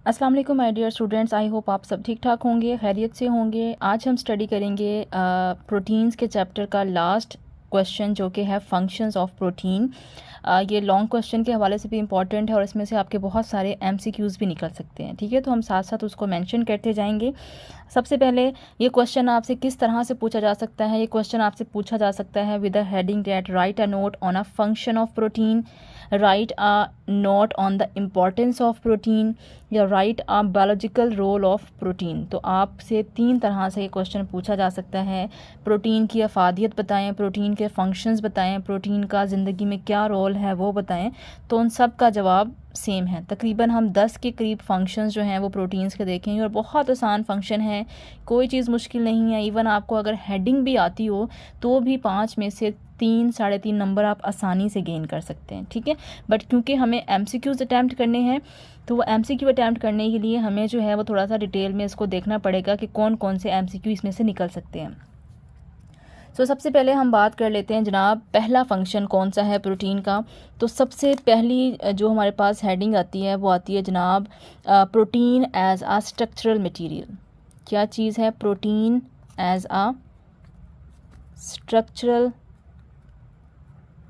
अस्सलाम वालेकुम my dear students, I hope आप सब ठीक ठाक होंगे, खैरियत से होंगे। आज हम स्टडी करेंगे प्रोटीन्स के चैप्टर का लास्ट क्वेश्चन जो कि है फंक्शंस ऑफ प्रोटीन। ये लॉन्ग क्वेश्चन के हवाले से भी इम्पॉर्टेंट है और इसमें से आपके बहुत सारे एमसीक्यूज़ भी निकल सकते हैं। ठीक है, तो हम साथ साथ उसको मेंशन करते जाएंगे। सबसे पहले ये क्वेश्चन आपसे किस तरह से पूछा जा सकता है। ये क्वेश्चन आपसे पूछा जा सकता है with a heading that write a note on a function of protein, write a note on the importance of protein, या write a biological role of protein. तो आपसे 3 तरह से ये क्वेश्चन पूछा जा सकता है। प्रोटीन की अफादियत बताएं, प्रोटीन के फंक्शंस बताएं, प्रोटीन का ज़िंदगी में क्या रोल है वो बताएं। तो उन सब का जवाब सेम है। तकरीबन हम 10 के करीब फंक्शंस जो हैं वो प्रोटीन्स के देखेंगे और बहुत आसान फंक्शन है, कोई चीज़ मुश्किल नहीं है। इवन आपको अगर हेडिंग भी आती हो तो भी 5 में से 3 साढ़े 3 नंबर आप आसानी से गेन कर सकते हैं। ठीक है, बट क्योंकि हमें एमसीक्यूज़ अटैम्प्ट करने हैं तो वो एमसीक्यू अटैम्प्ट करने के लिए हमें जो है वो थोड़ा सा डिटेल में इसको देखना पड़ेगा कि कौन कौन से एमसीक्यू इसमें से निकल सकते हैं। सबसे पहले हम बात कर लेते हैं जनाब, पहला फंक्शन कौन सा है प्रोटीन का। तो सबसे पहली जो हमारे पास हेडिंग आती है वो आती है जनाब, प्रोटीन एज आ स्ट्रक्चरल मटेरियल। क्या चीज़ है? प्रोटीन एज आ स्ट्रक्चरल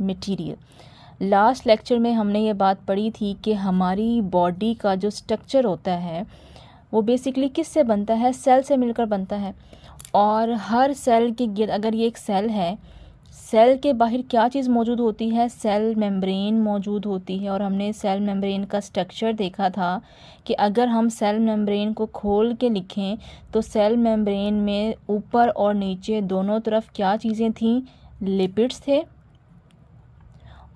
मटेरियल। लास्ट लेक्चर में हमने ये बात पढ़ी थी कि हमारी बॉडी का जो स्ट्रक्चर होता है वो बेसिकली किस से बनता है? सेल से मिलकर बनता है। और हर सेल के गिर, अगर ये एक सेल है, सेल के बाहर क्या चीज़ मौजूद होती है? सेल मेम्ब्रेन मौजूद होती है। और हमने सेल मेम्ब्रेन का स्ट्रक्चर देखा था कि अगर हम सेल मेम्ब्रेन को खोल के लिखें तो सेल मेम्ब्रेन में ऊपर और नीचे दोनों तरफ क्या चीज़ें थीं? लिपिड्स थे।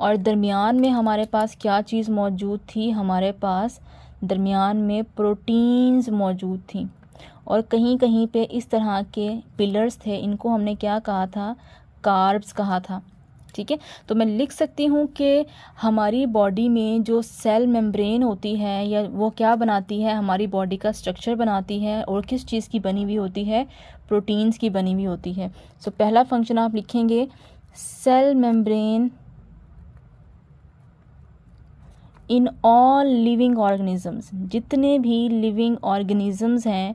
और दरमियान में हमारे पास क्या चीज़ मौजूद थी? हमारे पास दरमियान में प्रोटीन्स मौजूद थी। और कहीं कहीं पे इस तरह के पिलर्स थे, इनको हमने क्या कहा था? कार्ब्स कहा था। ठीक है, तो मैं लिख सकती हूँ कि हमारी बॉडी में जो सेल मेम्ब्रेन होती है या वो क्या बनाती है? हमारी बॉडी का स्ट्रक्चर बनाती है। और किस चीज़ की बनी हुई होती है? प्रोटीन्स की बनी हुई होती है। पहला फंक्शन आप लिखेंगे, cell membrane in all living organisms. जितने भी लिविंग ऑर्गेनिजम्स हैं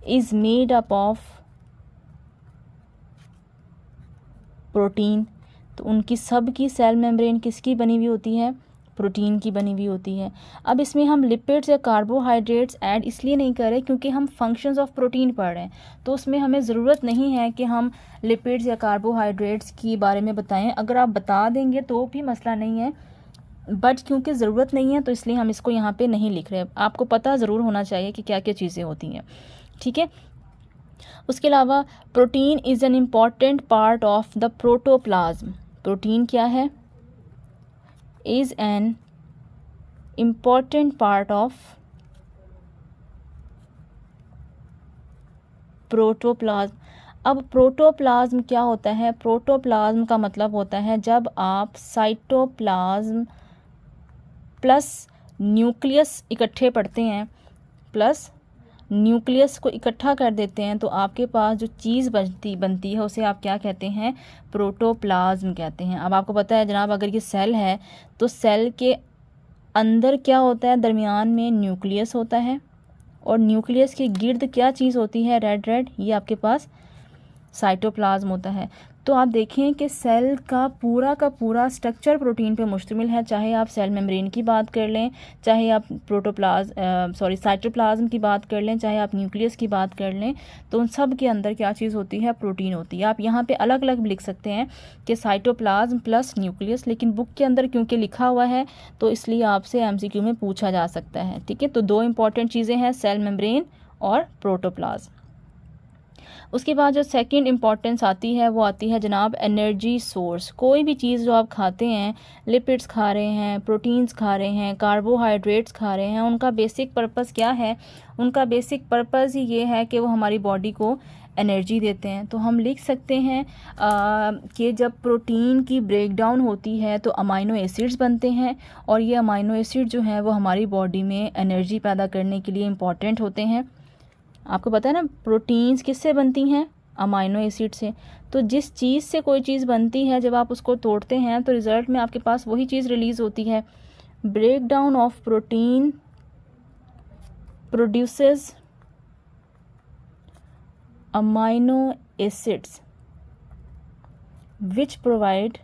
is made up of protein. तो उनकी सब की सेल मेम्ब्रेन किसकी बनी हुई होती है? प्रोटीन की बनी हुई होती है। अब इसमें हम लिपिड्स या कार्बोहाइड्रेट्स ऐड इसलिए नहीं कर रहे क्योंकि हम फंक्शंस ऑफ प्रोटीन पढ़ रहे हैं, तो उसमें हमें ज़रूरत नहीं है कि हम लिपिड्स या कार्बोहाइड्रेट्स के बारे में बताएं। अगर आप बता देंगे तो भी मसला नहीं है, बट क्योंकि ज़रूरत नहीं है तो इसलिए हम इसको यहाँ पे नहीं लिख रहे। आपको पता ज़रूर होना चाहिए कि क्या क्या चीज़ें होती हैं। ठीक है, उसके अलावा protein is an important part of the protoplasm. Protein क्या है? Is an important part of protoplasm. अब प्रोटोप्लाज्म क्या होता है? प्रोटोप्लाज्म का मतलब होता है जब आप साइटोप्लाज्म प्लस न्यूक्लियस इकट्ठे पढ़ते हैं, प्लस न्यूक्लियस को इकट्ठा कर देते हैं, तो आपके पास जो चीज़ बनती है उसे आप क्या कहते हैं? प्रोटोप्लाज्म कहते हैं। अब आपको पता है जनाब, अगर ये सेल है तो सेल के अंदर क्या होता है? दरमियान में न्यूक्लियस होता है। और न्यूक्लियस के गिर्द क्या चीज़ होती है? रेड रेड, ये आपके पास साइटोप्लाज्म होता है। तो आप देखें कि सेल का पूरा स्ट्रक्चर प्रोटीन पे मुश्तमिल है। चाहे आप सेल मेम्ब्रेन की बात कर लें, चाहे आप साइटोप्लाज्म की बात कर लें, चाहे आप न्यूक्लियस की बात कर लें, तो उन सब के अंदर क्या चीज़ होती है? प्रोटीन होती है। आप यहाँ पे अलग अलग लिख सकते हैं कि साइटोप्लाज्म प्लस न्यूक्लियस, लेकिन बुक के अंदर क्योंकि लिखा हुआ है तो इसलिए आपसे एमसीक्यू में पूछा जा सकता है। ठीक है, तो 2 इंपॉर्टेंट चीज़ें हैं, सेल मेम्ब्रेन और प्रोटोप्लाज्म। उसके बाद जो सेकंड इम्पॉर्टेंस आती है वो आती है जनाब एनर्जी सोर्स। कोई भी चीज़ जो आप खाते हैं, लिपिड्स खा रहे हैं, प्रोटीन्स खा रहे हैं, कार्बोहाइड्रेट्स खा रहे हैं, उनका बेसिक पर्पस क्या है? उनका बेसिक पर्पस ही ये है कि वो हमारी बॉडी को एनर्जी देते हैं। तो हम लिख सकते हैं कि जब प्रोटीन की ब्रेकडाउन होती है तो अमाइनो एसिड्स बनते हैं, और ये अमाइनो एसिड जो हैं वो हमारी बॉडी में एनर्जी पैदा करने के लिए इम्पॉर्टेंट होते हैं। आपको पता है ना, प्रोटीन्स किससे बनती हैं? अमाइनो एसिड से। तो जिस चीज़ से कोई चीज़ बनती है, जब आप उसको तोड़ते हैं तो रिज़ल्ट में आपके पास वही चीज़ रिलीज़ होती है। breakdown of protein produces amino acids which provide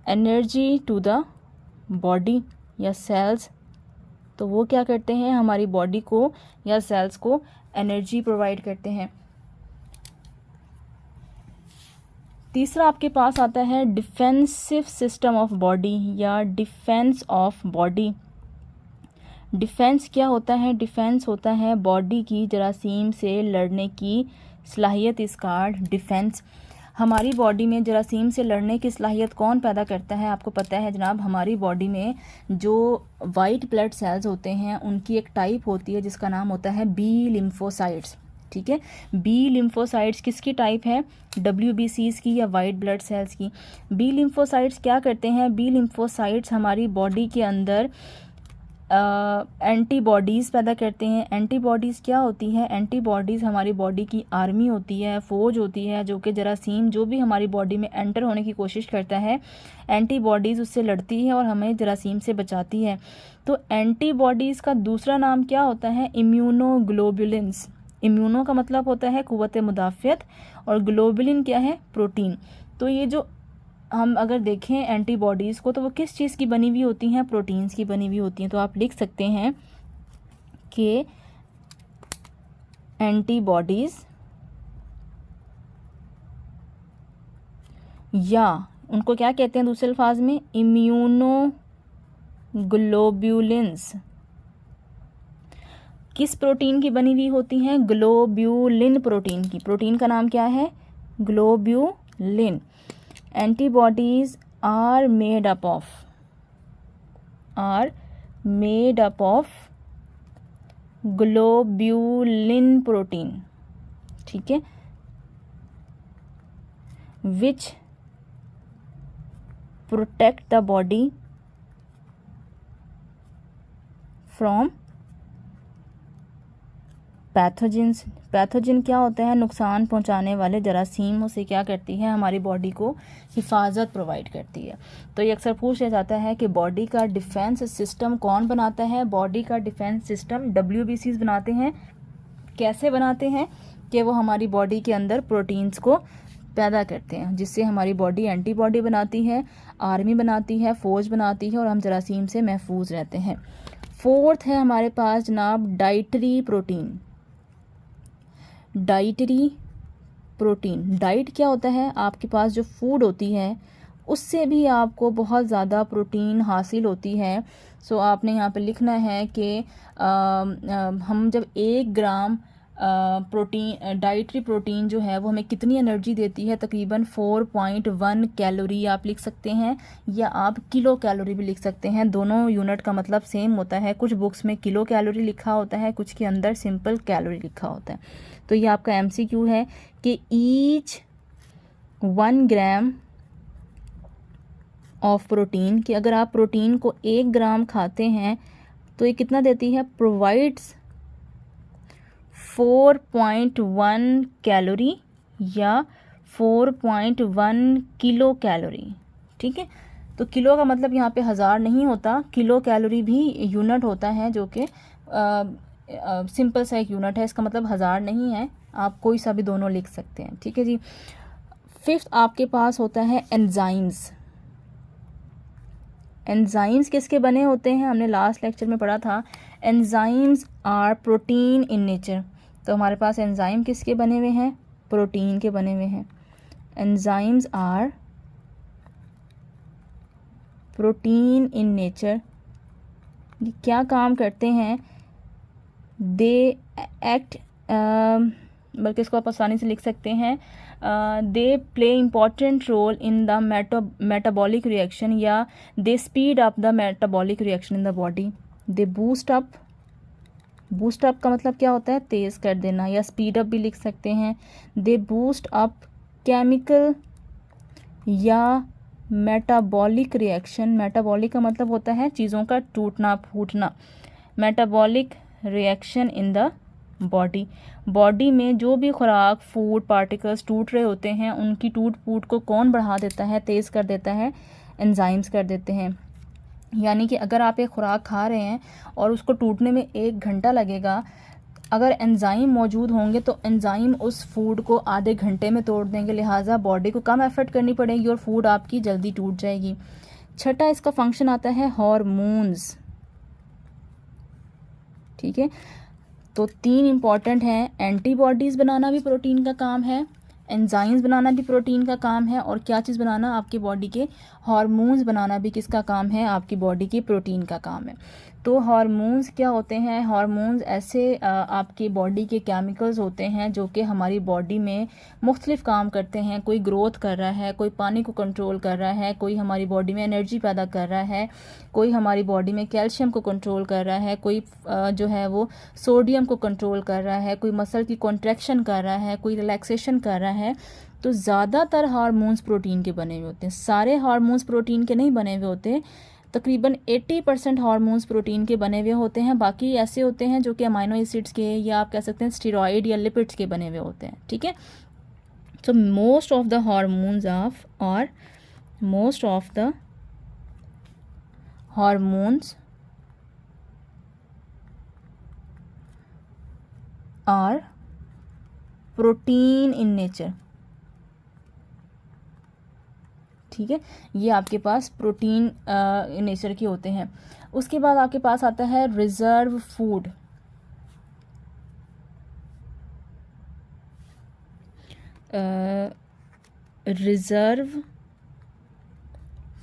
energy to the body या cells। तो वो क्या करते हैं, हमारी बॉडी को या सेल्स को एनर्जी प्रोवाइड करते हैं। तीसरा आपके पास आता है डिफेंसिव सिस्टम ऑफ बॉडी या डिफेंस ऑफ बॉडी। डिफेंस क्या होता है, डिफेंस होता है बॉडी की जरासीम से लड़ने की सलाहियत, इसका डिफेंस। हमारी बॉडी में जरासीम से लड़ने की सलाहियत कौन पैदा करता है, आपको पता है जनाब, हमारी बॉडी में जो वाइट ब्लड सेल्स होते हैं उनकी एक टाइप होती है जिसका नाम होता है बी लिम्फोसाइट्स। ठीक है, बी लिम्फोसाइट्स किसकी टाइप है, WBCs की या वाइट ब्लड सेल्स की। बी लिम्फोसाइट्स क्या करते हैं, बी लिम्फोसाइट्स हमारी बॉडी के अंदर एंटीबॉडीज़ पैदा करते हैं। एंटीबॉडीज़ क्या होती है, एंटीबॉडीज़ हमारी बॉडी की आर्मी होती है, फ़ौज होती है, जो कि जरासीम जो भी हमारी बॉडी में एंटर होने की कोशिश करता है, एंटीबॉडीज़ उससे लड़ती है और हमें जरासीम से बचाती है। तो एंटीबॉडीज़ का दूसरा नाम क्या होता है, इम्यूनोग्लोबुलिन्स। इम्यूनो का मतलब होता है क़ुव्वत मुदाफ़ियत और ग्लोबुलिन क्या है, प्रोटीन। तो ये जो हम अगर देखें एंटीबॉडीज़ को तो वो किस चीज़ की बनी हुई होती हैं, प्रोटीन्स की बनी हुई होती हैं। तो आप लिख सकते हैं कि एंटीबॉडीज़ या उनको क्या कहते हैं दूसरे अल्फाज में, इम्यूनोग्लोब्युलिन्स किस प्रोटीन की बनी हुई होती हैं, ग्लोब्युलिन प्रोटीन की। प्रोटीन का नाम क्या है, globulin. Antibodies are made up of globulin protein, ठीक है, which protect the body from pathogens. Pathogen क्या होता है, नुकसान पहुंचाने वाले जरासीमों से क्या करती है, हमारी बॉडी को हिफाजत प्रोवाइड करती है। तो ये अक्सर पूछ लिया जाता है कि बॉडी का डिफेंस सिस्टम कौन बनाता है। बॉडी का डिफेंस सिस्टम WBCs बनाते हैं। कैसे बनाते हैं कि वो हमारी बॉडी के अंदर प्रोटीन्स को पैदा करते हैं जिससे हमारी बॉडी एंटीबॉडी बनाती है, आर्मी बनाती है, फ़ौज बनाती है और हम जरासीम से महफूज रहते हैं। फोर्थ है हमारे पास जनाब dietary protein. Dietary protein, diet क्या होता है, आपके पास जो फूड होती है उससे भी आपको बहुत ज़्यादा प्रोटीन हासिल होती है। सो आपने यहाँ पे लिखना है कि हम जब 1 ग्राम प्रोटीन, डाइटरी प्रोटीन जो है वो हमें कितनी एनर्जी देती है, तकरीबन 4.1 कैलोरी आप लिख सकते हैं या आप किलो कैलोरी भी लिख सकते हैं। दोनों यूनिट का मतलब सेम होता है। कुछ बुक्स में किलो कैलोरी लिखा होता है, कुछ के अंदर सिंपल कैलोरी लिखा होता है। तो ये आपका MCQ है कि ईच 1 ग्राम ऑफ प्रोटीन, कि अगर आप प्रोटीन को 1 ग्राम खाते हैं तो ये कितना देती है, प्रोवाइड्स 4.1 कैलोरी या 4.1 किलो कैलोरी। ठीक है, तो किलो का मतलब यहाँ पे 1000 नहीं होता, किलो कैलोरी भी यूनिट होता है जो कि सिंपल सा एक यूनिट है, इसका मतलब 1000 नहीं है, आप कोई सा भी दोनों लिख सकते हैं। ठीक है जी। 5th आपके पास होता है एंजाइम्स। एंजाइम्स किसके बने होते हैं, हमने लास्ट लेक्चर में पढ़ा था, enzymes are protein in nature. तो हमारे पास एंजाइम किसके बने हुए हैं, प्रोटीन के बने हुए हैं। Enzymes are protein in nature. क्या काम करते हैं, दे एक्ट, बल्कि इसको आप आसानी से लिख सकते हैं, they play important role in the metabolic reaction या they speed up the metabolic reaction in the body. They boost up, boost up का मतलब क्या होता है, तेज़ कर देना, या स्पीड अप भी लिख सकते हैं। दे बूस्ट अप केमिकल या मेटाबॉलिक रिएक्शन। मेटाबॉलिक का मतलब होता है चीज़ों का टूटना फूटना। Metabolic reaction in the body, body में जो भी खुराक फूड पार्टिकल्स टूट रहे होते हैं उनकी टूट फूट को कौन बढ़ा देता है, तेज़ कर देता है, एंजाइम्स कर देते हैं। यानी कि अगर आप एक खुराक खा रहे हैं और उसको टूटने में 1 घंटा लगेगा, अगर एंजाइम मौजूद होंगे तो एंजाइम उस फूड को आधे घंटे में तोड़ देंगे, लिहाजा बॉडी को कम एफर्ट करनी पड़ेगी और फूड आपकी जल्दी टूट जाएगी। छठा इसका फंक्शन आता है हार्मोन्स। ठीक है, तो 3 इम्पॉर्टेंट हैं, एंटीबॉडीज़ बनाना भी प्रोटीन का काम है, एंजाइम्स बनाना भी प्रोटीन का काम है, और क्या चीज़ बनाना, आपकी बॉडी के हार्मोन्स बनाना भी किसका काम है, आपकी बॉडी के प्रोटीन का काम है। तो हार्मोन्स क्या होते हैं, हार्मोन्स ऐसे आपकी बॉडी के केमिकल्स होते हैं जो कि हमारी बॉडी में मुख्तलिफ काम करते हैं। कोई ग्रोथ कर रहा है, कोई पानी को कंट्रोल कर रहा है, कोई हमारी बॉडी में एनर्जी पैदा कर रहा है, कोई हमारी बॉडी में कैल्शियम को कंट्रोल कर रहा है, कोई जो है वो सोडियम को कंट्रोल कर रहा है, कोई मसल की कॉन्ट्रैक्शन कर रहा है, कोई रिलैक्सेशन कर रहा है। तो ज़्यादातर हार्मोन्स प्रोटीन के बने हुए होते हैं, सारे हार्मोन्स प्रोटीन के नहीं बने हुए होते। तकरीबन 80% हार्मोन्स प्रोटीन के बने हुए होते हैं, बाकी ऐसे होते हैं जो कि अमाइनो एसिड्स के, या आप कह सकते हैं स्टेरॉइड या लिपिड्स के बने हुए होते हैं। ठीक है, तो most of the hormones are protein in nature. ठीक है, ये आपके पास प्रोटीन नेचर के होते हैं। उसके बाद आपके पास आता है रिजर्व फूड। रिजर्व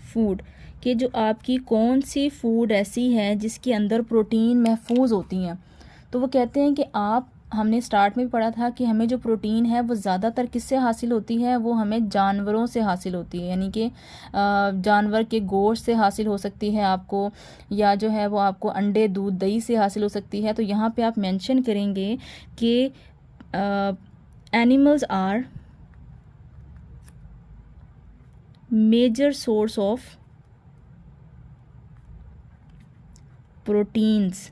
फूड कि जो आपकी कौन सी फूड ऐसी है जिसके अंदर प्रोटीन महफूज होती हैं। तो वो कहते हैं कि हमने स्टार्ट में भी पढ़ा था कि हमें जो प्रोटीन है वो ज़्यादातर किससे हासिल होती है, वो हमें जानवरों से हासिल होती है। यानी कि जानवर के गोश्त से हासिल हो सकती है आपको, या जो है वो आपको अंडे, दूध, दही से हासिल हो सकती है। तो यहाँ पे आप मेंशन करेंगे कि animals are major source of proteins.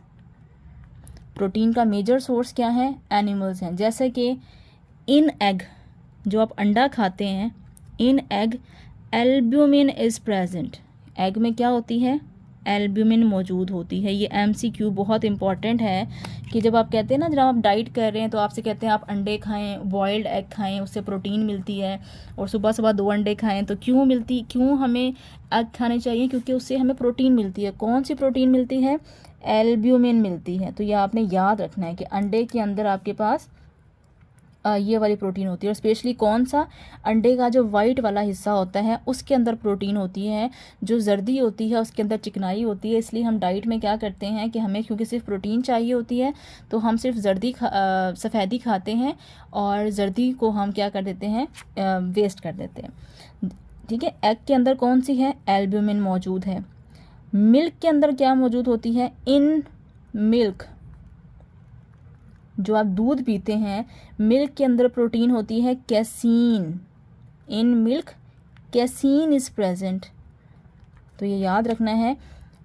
Protein का मेजर सोर्स क्या है, एनिमल्स हैं। जैसे कि इन एग, जो आप अंडा खाते हैं, in egg albumin is present. Egg में क्या होती है, एल्ब्यूमिन मौजूद होती है। ये MCQ बहुत इंपॉर्टेंट है कि जब आप कहते हैं ना, जब आप डाइट कर रहे हैं तो आपसे कहते हैं आप अंडे खाएं, बॉइल्ड एग खाएं, उससे प्रोटीन मिलती है, और सुबह सुबह 2 अंडे खाएं। तो क्यों हमें एग खाने चाहिए, क्योंकि उससे हमें प्रोटीन मिलती है। कौन सी प्रोटीन मिलती है, एल्ब्यूमिन मिलती है। तो ये आपने याद रखना है कि अंडे के अंदर आपके पास ये वाली प्रोटीन होती है। और स्पेशली कौन सा, अंडे का जो वाइट वाला हिस्सा होता है उसके अंदर प्रोटीन होती है, जो जर्दी होती है उसके अंदर चिकनाई होती है। इसलिए हम डाइट में क्या करते हैं कि हमें क्योंकि सिर्फ प्रोटीन चाहिए होती है तो हम सिर्फ सफ़ेदी खाते हैं, और जर्दी को हम क्या कर देते हैं, वेस्ट कर देते हैं। ठीक है, एग के अंदर कौन सी है, एल्ब्यूमिन मौजूद है। मिल्क के अंदर क्या मौजूद होती है, इन मिल्क, जो आप दूध पीते हैं, मिल्क के अंदर प्रोटीन होती है casein. In milk casein is present. तो ये याद रखना है,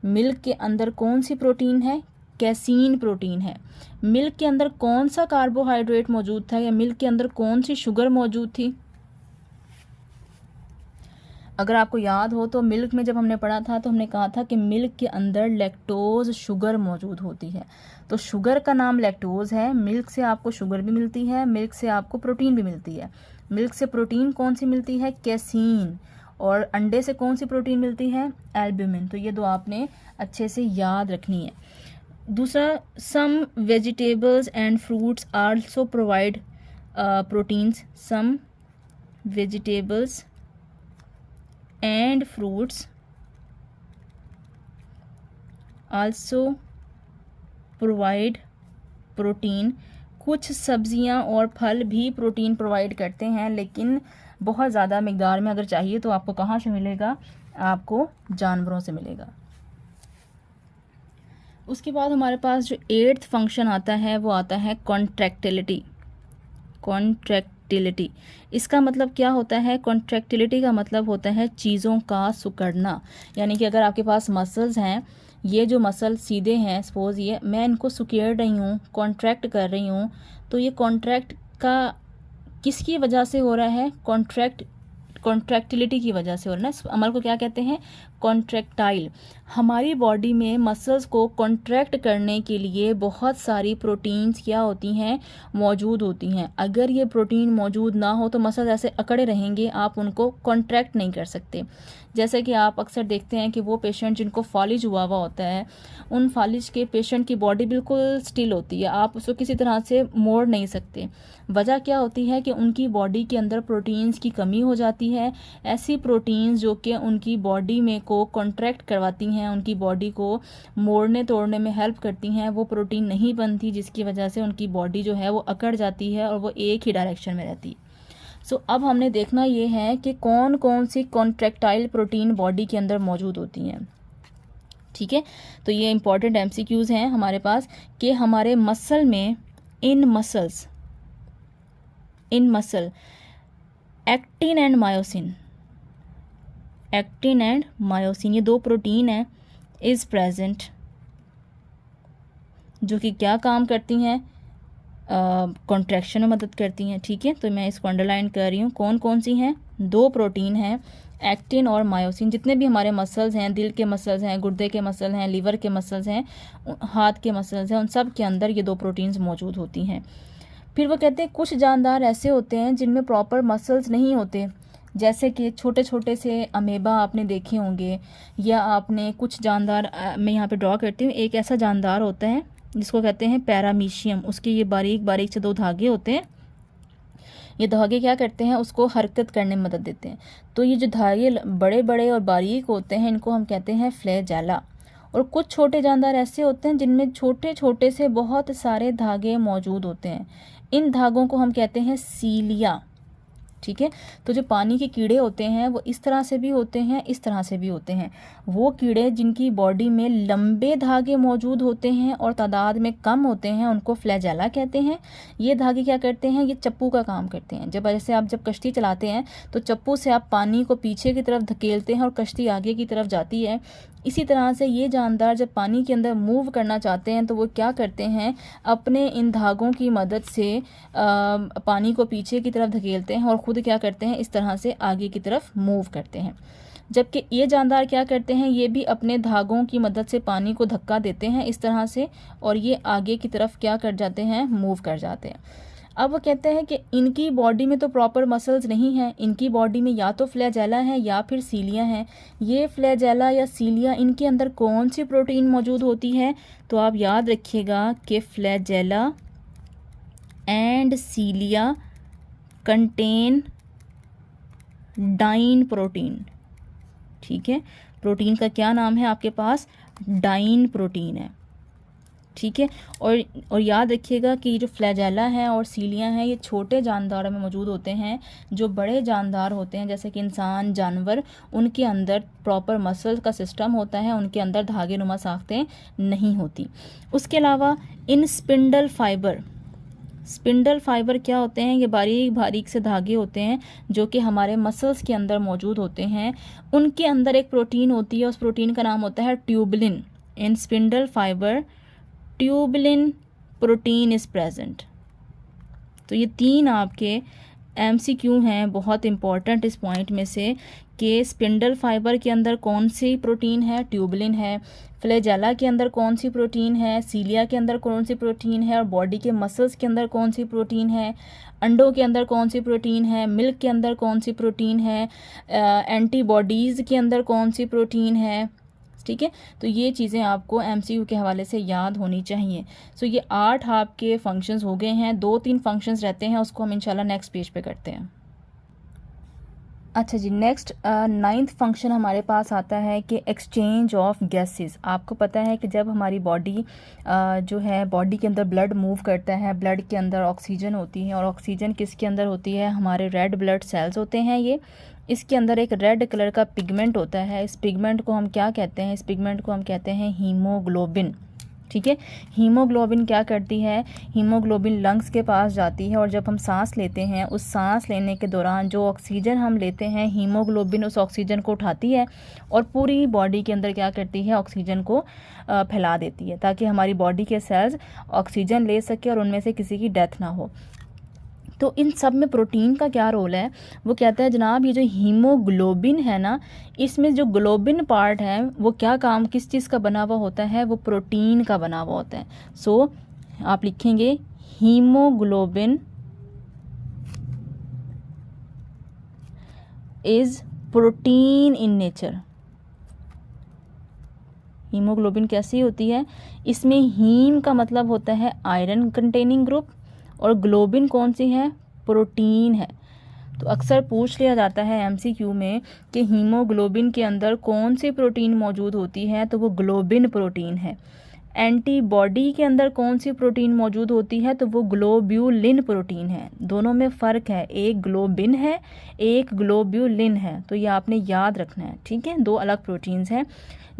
मिल्क के अंदर कौन सी प्रोटीन है, कैसीन प्रोटीन है। मिल्क के अंदर कौन सा कार्बोहाइड्रेट मौजूद था, या मिल्क के अंदर कौन सी शुगर मौजूद थी। अगर आपको याद हो तो मिल्क में जब हमने पढ़ा था तो हमने कहा था कि मिल्क के अंदर लैक्टोज शुगर मौजूद होती है। तो शुगर का नाम लैक्टोज है। मिल्क से आपको शुगर भी मिलती है, मिल्क से आपको प्रोटीन भी मिलती है। मिल्क से प्रोटीन कौन सी मिलती है, कैसीन। और अंडे से कौन सी प्रोटीन मिलती है, एल्ब्यूमिन। तो ये दो आपने अच्छे से याद रखनी है। दूसरा, some vegetables and fruits also provide proteins. Some vegetables and fruits also provide protein. कुछ सब्जियां और फल भी प्रोटीन प्रोवाइड करते हैं, लेकिन बहुत ज़्यादा मिकदार में अगर चाहिए तो आपको कहाँ से मिलेगा, आपको जानवरों से मिलेगा। उसके बाद हमारे पास जो 8th फंक्शन आता है वो आता है कॉन्ट्रैक्टिलिटी। कॉन्ट्रैक्टिलिटी, इसका मतलब क्या होता है, कॉन्ट्रैक्टिलिटी का मतलब होता है चीज़ों का सिकुड़ना। यानी कि अगर आपके पास मसल्स हैं, ये जो मसल सीधे हैं, सपोज ये मैं इनको सिक्योर रही हूँ, कॉन्ट्रैक्ट कर रही हूँ, तो ये कॉन्ट्रैक्ट का किसकी वजह से हो रहा है, कॉन्ट्रैक्ट कॉन्ट्रैक्टिलिटी की वजह से हो रहा है ना। अमल को क्या कहते हैं? कॉन्ट्रैक्टाइल। हमारी बॉडी में मसल्स को कॉन्ट्रैक्ट करने के लिए बहुत सारी प्रोटीन्स क्या होती हैं? मौजूद होती हैं। अगर ये प्रोटीन मौजूद ना हो तो मसल्स ऐसे अकड़े रहेंगे, आप उनको कॉन्ट्रैक्ट नहीं कर सकते। जैसे कि आप अक्सर देखते हैं कि वो पेशेंट जिनको फालिज हुआ होता है, उन फालिज के पेशेंट की बॉडी बिल्कुल स्टिल होती है, आप उसको किसी तरह से मोड़ नहीं सकते। वजह क्या होती है कि उनकी बॉडी के अंदर प्रोटीन्स की कमी हो जाती है। ऐसी प्रोटीन्स जो कि उनकी बॉडी में को कॉन्ट्रैक्ट करवाती हैं, उनकी बॉडी को मोड़ने तोड़ने में हेल्प करती हैं, वो प्रोटीन नहीं बनती, जिसकी वजह से उनकी बॉडी जो है वो अकड़ जाती है और वो एक ही डायरेक्शन में रहती है। अब हमने देखना ये है कि कौन कौन सी कॉन्ट्रैक्टाइल प्रोटीन बॉडी के अंदर मौजूद होती हैं। ठीक है, तो ये इंपॉर्टेंट MCQs हैं हमारे पास कि हमारे मसल में इन मसल एक्टिन एंड मायोसिन ये दो प्रोटीन हैं इज़ प्रेजेंट, जो कि क्या काम करती हैं? कॉन्ट्रैक्शन में मदद करती हैं। ठीक है, तो मैं इसको अंडरलाइन कर रही हूँ। कौन कौन सी हैं? दो प्रोटीन हैं, एक्टिन और मायोसिन। जितने भी हमारे मसल्स हैं, दिल के मसल्स हैं, गुर्दे के मसल हैं, लीवर के मसल्स हैं, हाथ के मसल्स हैं, उन सब के अंदर ये दो प्रोटीन्स मौजूद होती हैं। फिर वो कहते हैं कुछ जानदार ऐसे होते हैं जिनमें प्रॉपर मसल्स नहीं होते, जैसे कि छोटे छोटे से अमेबा आपने देखे होंगे, या आपने कुछ जानदार मैं यहाँ पे ड्रॉ करती हूँ। एक ऐसा जानदार होता है जिसको कहते हैं पैरामीशियम। उसके ये बारीक बारीक से दो धागे होते हैं। ये धागे क्या करते हैं? उसको हरकत करने में मदद देते हैं। तो ये जो धागे बड़े बड़े और बारीक होते हैं, इनको हम कहते हैं फ्लैजेला। और कुछ छोटे जानदार ऐसे होते हैं जिनमें छोटे छोटे से बहुत सारे धागे मौजूद होते हैं। इन धागों को हम कहते हैं सीलिया। ठीक है, तो जो पानी के कीड़े होते हैं वो इस तरह से भी होते हैं, इस तरह से भी होते हैं। वो कीड़े जिनकी बॉडी में लंबे धागे मौजूद होते हैं और तादाद में कम होते हैं, उनको फ्लैजेला कहते हैं। ये धागे क्या करते हैं? ये चप्पू का काम करते हैं। जैसे आप जब कश्ती चलाते हैं तो चप्पू से आप पानी को पीछे की तरफ धकेलते हैं और कश्ती आगे की तरफ जाती है। इसी तरह से ये जानदार जब पानी के अंदर मूव करना चाहते हैं तो वो क्या करते हैं? अपने इन धागों की मदद से पानी को पीछे की तरफ धकेलते हैं और ख़ुद क्या करते हैं? इस तरह से आगे की तरफ मूव करते हैं। जबकि ये जानदार क्या करते हैं? ये भी अपने धागों की मदद से पानी को धक्का देते हैं इस तरह से, और ये आगे की तरफ क्या कर जाते हैं? मूव कर जाते हैं। अब वो कहते हैं कि इनकी बॉडी में तो प्रॉपर मसल्स नहीं हैं, इनकी बॉडी में या तो फ्लैजेला है या फिर सीलिया हैं। ये फ्लैजेला या सीलिया, इनके अंदर कौन सी प्रोटीन मौजूद होती है? तो आप याद रखिएगा कि flagella and cilia contain dynein protein. ठीक है, प्रोटीन का क्या नाम है आपके पास? डाइन प्रोटीन है। ठीक है, और याद रखिएगा कि जो फ्लैजेला हैं और सीलिया हैं ये छोटे जानदारों में मौजूद होते हैं। जो बड़े जानदार होते हैं जैसे कि इंसान, जानवर, उनके अंदर प्रॉपर मसल का सिस्टम होता है, उनके अंदर धागे नुमा साख्तें नहीं होती। उसके अलावा इन स्पिंडल फाइबर क्या होते हैं? ये बारीक बारीक से धागे होते हैं जो कि हमारे मसल्स के अंदर मौजूद होते हैं। उनके अंदर एक प्रोटीन होती है, उस प्रोटीन का नाम होता है tubulin. In spindle fibre tubulin protein is present. तो ये तीन आपके MCQ हैं बहुत इंपॉर्टेंट इस पॉइंट में से कि स्पिंडल फाइबर के अंदर कौन सी प्रोटीन है? ट्यूबलिन है। फ्लैजेला के अंदर कौन सी प्रोटीन है? सीलिया के अंदर कौन सी प्रोटीन है? और बॉडी के मसल्स के अंदर कौन सी प्रोटीन है? अंडों के अंदर कौन सी प्रोटीन है? मिल्क के अंदर कौन सी प्रोटीन है? एंटीबॉडीज़ के अंदर कौन सी प्रोटीन है? ठीक है, तो ये चीज़ें आपको MCQ के हवाले से याद होनी चाहिए। ये 8 आपके फंक्शंस हो गए हैं। 2-3 फंक्शंस रहते हैं, उसको हम इंशाल्लाह नेक्स्ट पेज पे करते हैं। अच्छा जी, नेक्स्ट 9th फंक्शन हमारे पास आता है कि एक्सचेंज ऑफ गैसेस। आपको पता है कि जब हमारी बॉडी जो है बॉडी के अंदर ब्लड मूव करता है, ब्लड के अंदर ऑक्सीजन होती है, और ऑक्सीजन किसके अंदर होती है? हमारे रेड ब्लड सेल्स होते हैं ये। इसके अंदर एक रेड कलर का पिगमेंट होता है। इस पिगमेंट को हम क्या कहते हैं? इस पिगमेंट को हम कहते हैं हीमोग्लोबिन। ठीक है, हीमोग्लोबिन क्या करती है? हीमोग्लोबिन लंग्स के पास जाती है, और जब हम सांस लेते हैं उस सांस लेने के दौरान जो ऑक्सीजन हम लेते हैं, हीमोग्लोबिन उस ऑक्सीजन को उठाती है और पूरी बॉडी के अंदर क्या करती है? ऑक्सीजन को फैला देती है, ताकि हमारी बॉडी के सेल्स ऑक्सीजन ले सके और उनमें से किसी की डेथ ना हो। तो इन सब में प्रोटीन का क्या रोल है? वो कहता है जनाब ये जो हीमोग्लोबिन है ना, इसमें जो ग्लोबिन पार्ट है वो क्या काम किस चीज़ का बना हुआ होता है? वो प्रोटीन का बना हुआ होता है। सो आप लिखेंगे haemoglobin is protein in nature. Haemoglobin कैसी होती है? इसमें हीम का मतलब होता है आयरन कंटेनिंग ग्रुप, और ग्लोबिन कौन सी है? प्रोटीन है। तो अक्सर पूछ लिया जाता है एमसीक्यू में कि हीमोग्लोबिन के अंदर कौन सी प्रोटीन मौजूद होती है, तो वो ग्लोबिन प्रोटीन है। एंटीबॉडी के अंदर कौन सी प्रोटीन मौजूद होती है, तो वो ग्लोब्यूलिन प्रोटीन है। दोनों में फ़र्क है, एक ग्लोबिन है एक ग्लोब्यूलिन है, तो ये आपने याद रखना है, ठीक है। दो अलग प्रोटीन्स हैं।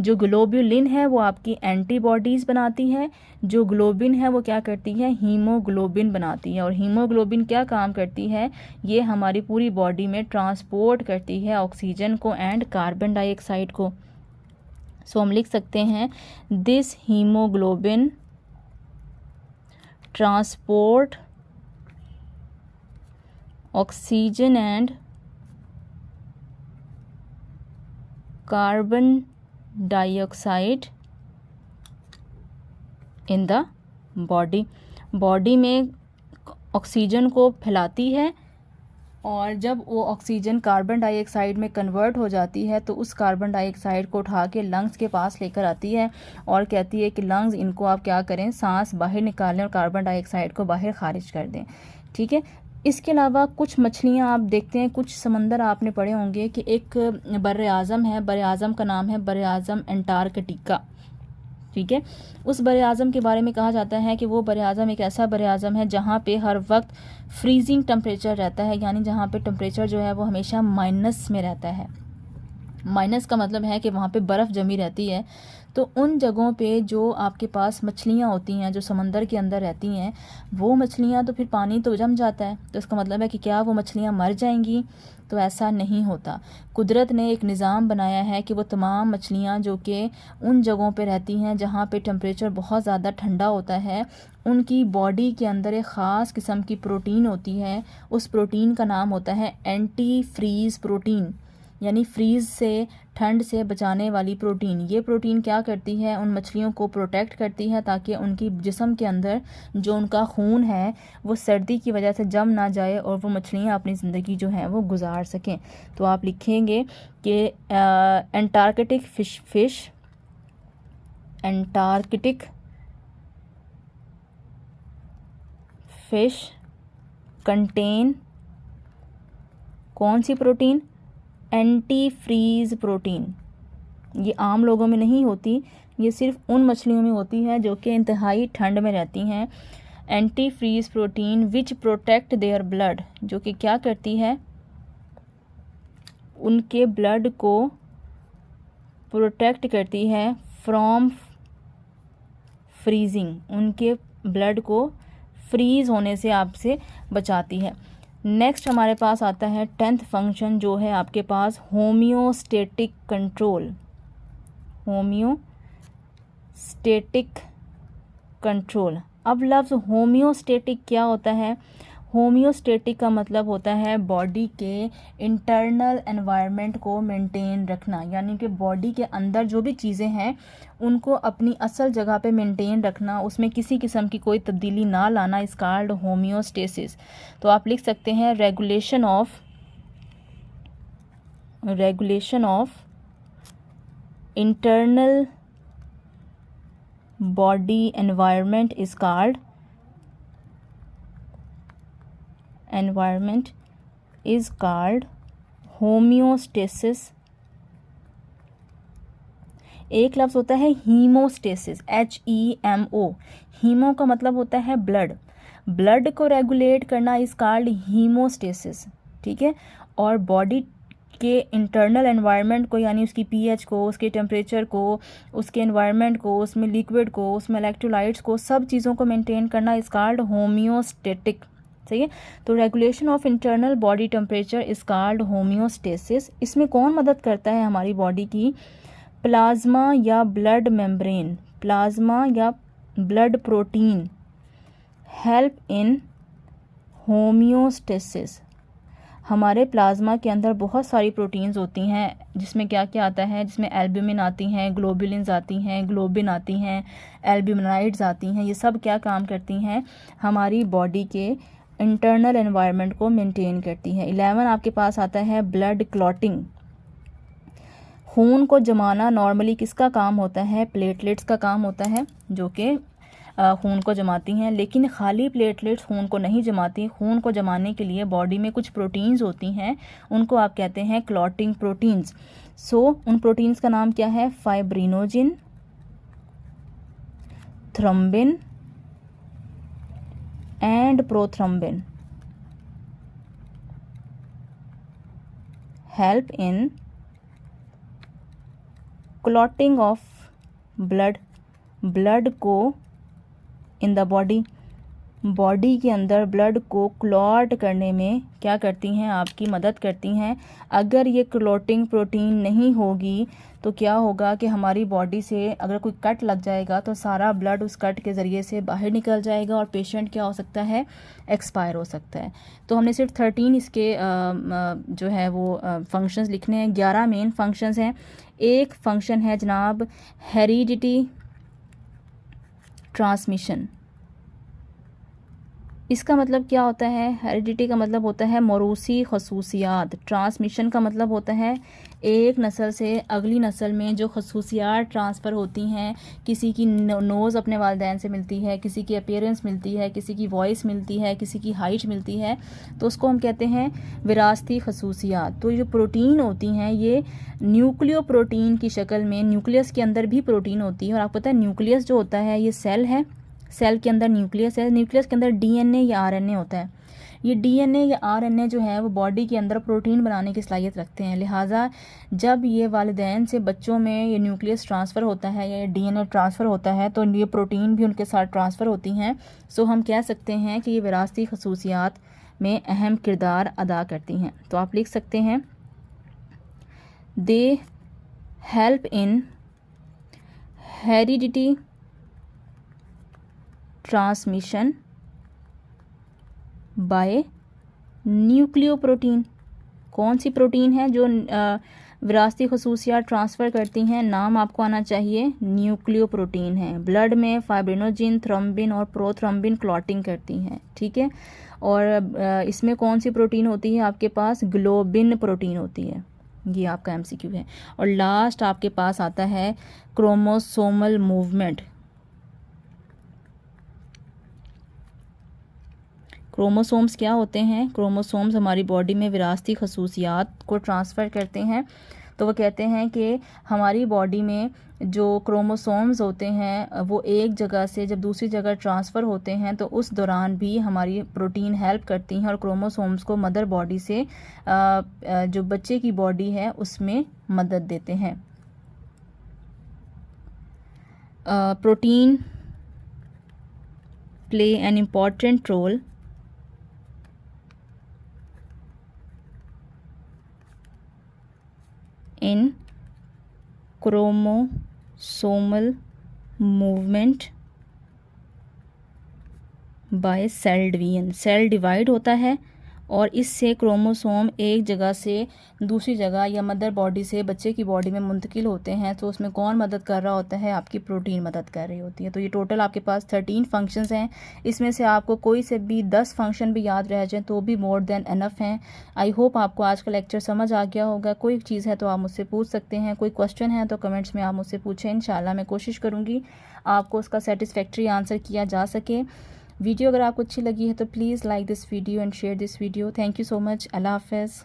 जो ग्लोब्यूलिन है वो आपकी एंटीबॉडीज़ बनाती है, जो ग्लोबिन है वो क्या करती है? हीमोग्लोबिन बनाती है। और हीमोग्लोबिन क्या काम करती है? ये हमारी पूरी बॉडी में ट्रांसपोर्ट करती है ऑक्सीजन को एंड कार्बन डाइऑक्साइड को। सो हम लिख सकते हैं this haemoglobin transport oxygen and carbon dioxide in the body. Body में ऑक्सीजन को फैलाती है, और जब वो ऑक्सीजन कार्बन डाइऑक्साइड में कन्वर्ट हो जाती है तो उस कार्बन डाइऑक्साइड को उठा के लंग्स के पास लेकर आती है और कहती है कि लंग्स इनको आप क्या करें? सांस बाहर निकालें और कार्बन डाइऑक्साइड को बाहर खारिज कर दें, ठीक है। इसके अलावा कुछ मछलियाँ आप देखते हैं, कुछ समंदर आपने पढ़े होंगे कि एक बर आज़म है, बर आज़म का नाम है बर आज़म अंटार्कटिका, ठीक है। उस बर आज़म के बारे में कहा जाता है कि वो बर आज़म एक ऐसा बर आज़म है जहाँ पे हर वक्त फ्रीजिंग टेम्परेचर रहता है, यानी जहाँ पे टेम्परेचर जो है वो हमेशा माइनस में रहता है। माइनस का मतलब है कि वहाँ पे बर्फ़ जमी रहती है। तो उन जगहों पे जो आपके पास मछलियाँ होती हैं जो समंदर के अंदर रहती हैं, वो मछलियाँ तो फिर पानी तो जम जाता है, तो इसका मतलब है कि क्या वो मछलियाँ मर जाएंगी? तो ऐसा नहीं होता। कुदरत ने एक निज़ाम बनाया है कि वो तमाम मछलियाँ जो कि उन जगहों पे रहती हैं जहाँ पे टेम्परेचर बहुत ज़्यादा ठंडा होता है, उनकी बॉडी के अंदर एक ख़ास किस्म की प्रोटीन होती है। उस प्रोटीन का नाम होता है एंटी फ्रीज़ प्रोटीन, यानी फ्रीज़ से, ठंड से बचाने वाली प्रोटीन। ये प्रोटीन क्या करती है? उन मछलियों को प्रोटेक्ट करती है ताकि उनकी जिस्म के अंदर जो उनका खून है वो सर्दी की वजह से जम ना जाए और वो मछलियाँ अपनी ज़िंदगी जो है वो गुजार सकें। तो आप लिखेंगे कि एंटार्कटिक फिश कंटेन कौन सी प्रोटीन? Antifreeze protein. ये आम लोगों में नहीं होती, ये सिर्फ उन मछलियों में होती है जो कि इंतहाई ठंड में रहती हैं। Antifreeze protein which protect their blood, जो कि क्या करती है? उनके ब्लड को प्रोटेक्ट करती है फ्रॉम फ्रीजिंग, उनके ब्लड को फ्रीज़ होने से आपसे बचाती है। नेक्स्ट हमारे पास आता है 10th फंक्शन, जो है आपके पास होम्योस्टेटिक कंट्रोल। Homeostatic control. अब लफ्ज़ होम्योस्टेटिक क्या होता है? होम्योस्टेटिक का मतलब होता है बॉडी के इंटरनल एनवायरनमेंट को मेंटेन रखना, यानी कि बॉडी के अंदर जो भी चीज़ें हैं उनको अपनी असल जगह पे मेंटेन रखना, उसमें किसी किस्म की कोई तब्दीली ना लाना, इस कॉल्ड होम्योस्टेसिस। तो आप लिख सकते हैं regulation of internal body environment is called homeostasis. एक लफ्ज़ होता है हीमोस्टेसिस, HEMO। हीमो का मतलब होता है ब्लड, ब्लड को रेगुलेट करना इज कॉल्ड हीमोस्टेसिस, ठीक है। और बॉडी के इंटरनल एनवायरनमेंट को, यानी उसकी pH को, उसके टेम्परेचर को, उसके एनवायरनमेंट को, उसमें लिक्विड को, उसमें इलेक्ट्रोलाइट्स को, सब चीज़ों को मेंटेन करना इज कॉल्ड होम्योस्टेटिक, सही है। तो regulation of internal body temperature is called homeostasis. इसमें कौन मदद करता है हमारी बॉडी की? प्लाज्मा या ब्लड मेम्ब्रेन, प्लाज्मा या blood protein help in homeostasis. हमारे प्लाज्मा के अंदर बहुत सारी प्रोटीन्स होती हैं, जिसमें क्या क्या आता है, जिसमें एल्ब्यूमिन आती हैं, ग्लोबुलिन्स आती हैं, ग्लोबिन आती हैं, एल्ब्यूमिनाइड्स आती हैं। ये सब क्या काम करती हैं, हमारी बॉडी के इंटरनल एनवायरनमेंट को मेंटेन करती हैं। 11 आपके पास आता है ब्लड क्लॉटिंग। खून को जमाना नॉर्मली किसका काम होता है, प्लेटलेट्स का काम होता है, जो कि खून को जमाती हैं। लेकिन खाली प्लेटलेट्स खून को नहीं जमाती। खून को जमाने के लिए बॉडी में कुछ प्रोटीन्स होती हैं, उनको आप कहते हैं क्लॉटिंग प्रोटीन्स। सो उन प्रोटीन्स का नाम क्या है, fibrinogen, thrombin and prothrombin help in clotting of blood को इन द बॉडी के अंदर ब्लड को क्लॉट करने में क्या करती हैं, आपकी मदद करती हैं। अगर ये क्लॉटिंग प्रोटीन नहीं होगी तो क्या होगा कि हमारी बॉडी से अगर कोई कट लग जाएगा तो सारा ब्लड उस कट के ज़रिए से बाहर निकल जाएगा और पेशेंट क्या हो सकता है, एक्सपायर हो सकता है। तो हमने सिर्फ 13 इसके जो है वो फंक्शंस लिखने हैं। 11 मेन फंक्शंस हैं। एक फंक्शन है जनाब हेरिडिटी ट्रांसमिशन। इसका मतलब क्या होता है, हेरिडिटी का मतलब होता है मौरूसी खसूसियात। ट्रांसमिशन का मतलब होता है एक नस्ल से अगली नस्ल में जो खसूसियात ट्रांसफ़र होती हैं। किसी की नोज़ अपने वालिदैन से मिलती है, किसी की अपीयरेंस मिलती है, किसी की वॉइस मिलती है, किसी की हाइट मिलती है, तो उसको हम कहते हैं विरासती खसूसियात। तो ये प्रोटीन होती हैं, ये न्यूक्लियो प्रोटीन की शक्ल में, न्यूक्लियस के अंदर भी प्रोटीन होती है। और आपको पता है न्यूक्लियस जो होता है ये सेल है, सेल के अंदर न्यूक्लियस है, न्यूक्लियस के अंदर डीएनए या आरएनए होता है। ये डीएनए या आरएनए जो है वो बॉडी के अंदर प्रोटीन बनाने की सलाहियत रखते हैं। लिहाजा जब ये वालिदैन से बच्चों में ये न्यूक्लियस ट्रांसफ़र होता है या डीएनए ट्रांसफ़र होता है तो ये प्रोटीन भी उनके साथ ट्रांसफ़र होती हैं। सो हम कह सकते हैं कि ये विरासती खसूसियात में अहम किरदार अदा करती हैं। तो आप लिख सकते हैं they help in heredity transmission by nucleoprotein. कौन सी प्रोटीन है जो विरासती खसूसियात ट्रांसफ़र करती हैं, नाम आपको आना चाहिए, न्यूक्लियोप्रोटीन है। ब्लड में फाइब्रिनोजिन, थ्रोम्बिन और प्रोथ्रोम्बिन क्लॉटिंग करती हैं, ठीक है। और इसमें कौन सी प्रोटीन होती है आपके पास, ग्लोबिन प्रोटीन होती है। ये आपका एमसीक्यू है। और लास्ट आपके पास आता है क्रोमोसोमल मूवमेंट। क्रोमोसोम्स क्या होते हैं, क्रोमोसोम्स हमारी बॉडी में विरासती खसूसियात को ट्रांसफ़र करते हैं। तो वो कहते हैं कि हमारी बॉडी में जो क्रोमोसोम्स होते हैं वो एक जगह से जब दूसरी जगह ट्रांसफ़र होते हैं तो उस दौरान भी हमारी प्रोटीन हेल्प करती हैं और क्रोमोसोम्स को मदर बॉडी से जो बच्चे की बॉडी है उसमें मदद देते हैं। Protein play an important role in chromosomal movement by cell division। Cell divide होता है और इससे क्रोमोसोम एक जगह से दूसरी जगह या मदर बॉडी से बच्चे की बॉडी में मुंतकिल होते हैं। तो उसमें कौन मदद कर रहा होता है, आपकी प्रोटीन मदद कर रही होती है। तो ये टोटल आपके पास 13 फंक्शंस हैं। इसमें से आपको कोई से भी 10 फंक्शन भी याद रह जाएं तो भी मोर देन एनफ हैं। आई होप आपको आज का लेक्चर समझ आ गया होगा। कोई चीज़ है तो आप मुझसे पूछ सकते हैं, कोई क्वेश्चन है तो कमेंट्स में आप मुझसे पूछें। इंशाल्लाह मैं कोशिश करूँगी आपको उसका सेटिस्फैक्ट्री आंसर किया जा सके। वीडियो अगर आपको अच्छी लगी है तो please like this video and share this video. Thank you so much. अल्लाह हाफ़िज़।